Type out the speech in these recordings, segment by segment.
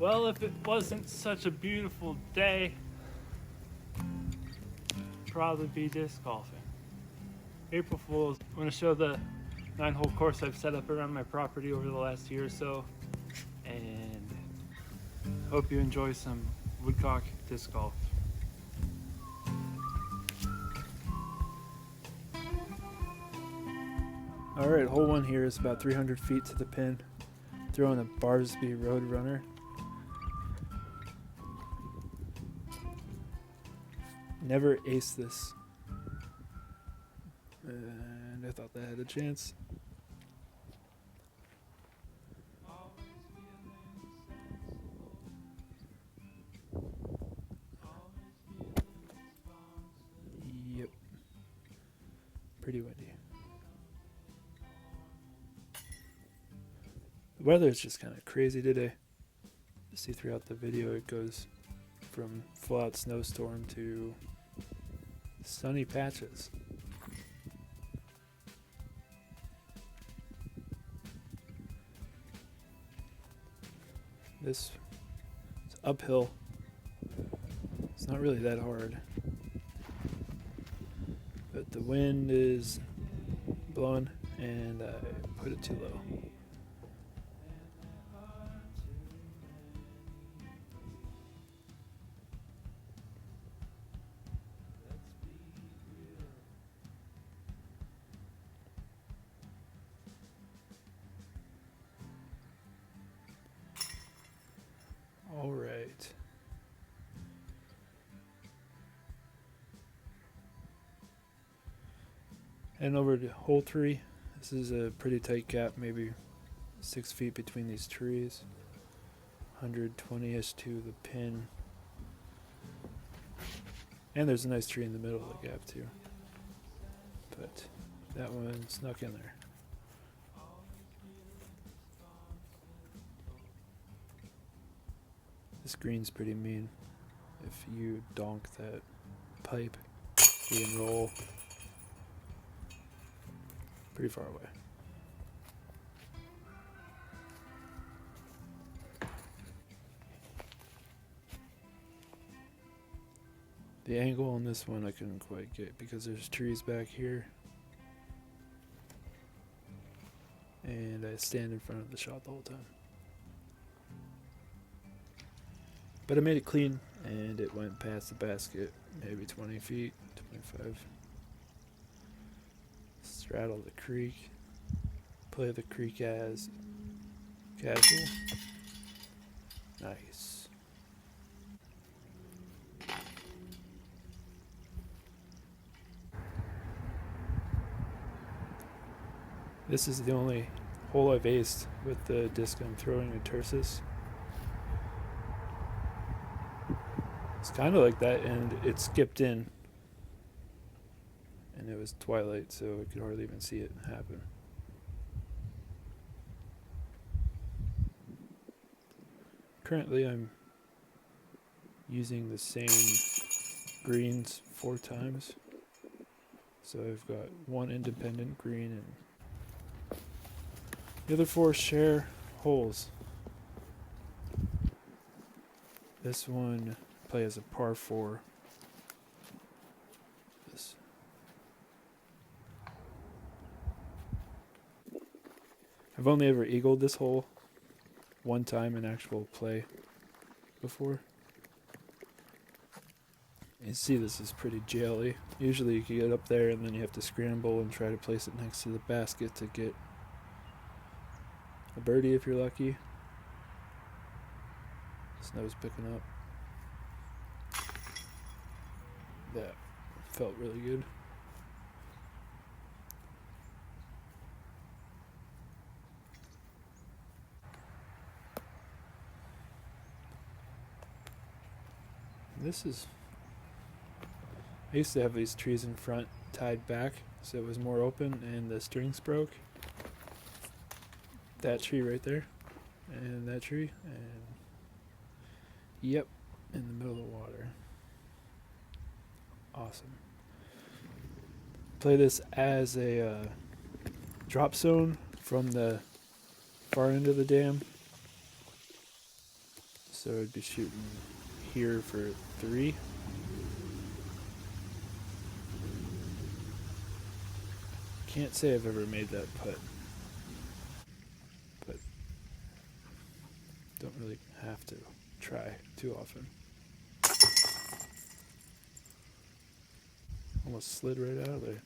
Well, if it wasn't such a beautiful day, probably be disc golfing. April Fools. I'm going to show the 9-hole course I've set up around my property over the last year or so, and hope you enjoy some woodcock disc golf. Alright, hole 1 here is about 300 feet to the pin. Throwing a Barsby Roadrunner. Never aced this. And I thought that had a chance. Yep. Pretty windy. The weather is just kind of crazy today. You see throughout the video it goes from full-out snowstorm to sunny patches. This is uphill. It's not really that hard, but the wind is blowing and I put it too low. All right. Heading over to hole 3. This is a pretty tight gap, maybe 6 feet between these trees. 120-ish to the pin. And there's a nice tree in the middle of the gap too. But that one snuck in there. This green's pretty mean. If you donk that pipe, you can roll pretty far away. The angle on this one I couldn't quite get because there's trees back here. And I stand in front of the shot the whole time. But I made it clean, and it went past the basket, maybe 20 feet, 25. Straddle the creek. Play the creek as casual. Nice. This is the only hole I've aced with the disc I'm throwing in Tersis. It's kind of like that, and it skipped in. And it was twilight, so I could hardly even see it happen. Currently, I'm using the same greens 4 times. So I've got 1 independent green, and the other 4 share holes. This one play as a par 4. This. I've only ever eagled this hole 1 time in actual play before. You see this is pretty jelly. Usually you can get up there and then you have to scramble and try to place it next to the basket to get a birdie if you're lucky. Snow's picking up. That felt really good. This is... I used to have these trees in front tied back so it was more open and the strings broke. That tree right there and that tree and yep, in the middle of the water. Awesome. Play this as a drop zone from the far end of the dam. So I'd be shooting here for 3. Can't say I've ever made that putt, but don't really have to try too often. Almost slid right out of there.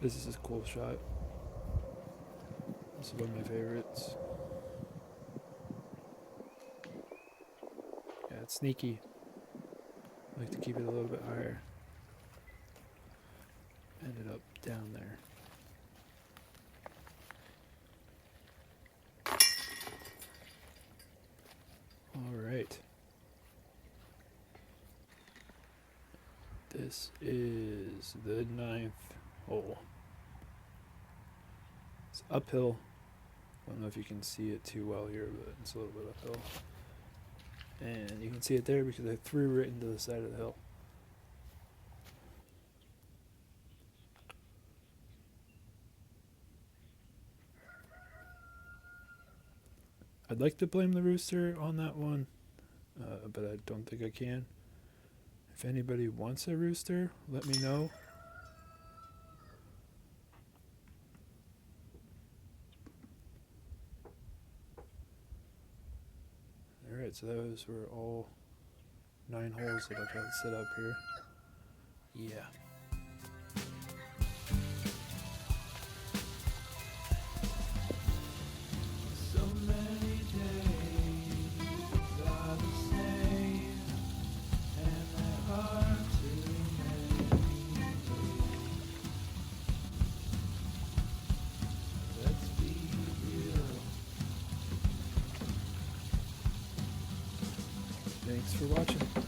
This is a cool shot. This is one of my favorites. Yeah, it's sneaky. I like to keep it a little bit higher. Ended up down there. All right. This is the 9th hole. It's uphill. I don't know if you can see it too well here, but it's a little bit uphill. And you can see it there because I threw right into the side of the hill. I'd like to blame the rooster on that one, but I don't think I can. If anybody wants a rooster, let me know. Alright, so those were all 9 holes that I've had set up here. Yeah. So many days are the same, and they're hard to remember. Let's be real. Thanks for watching.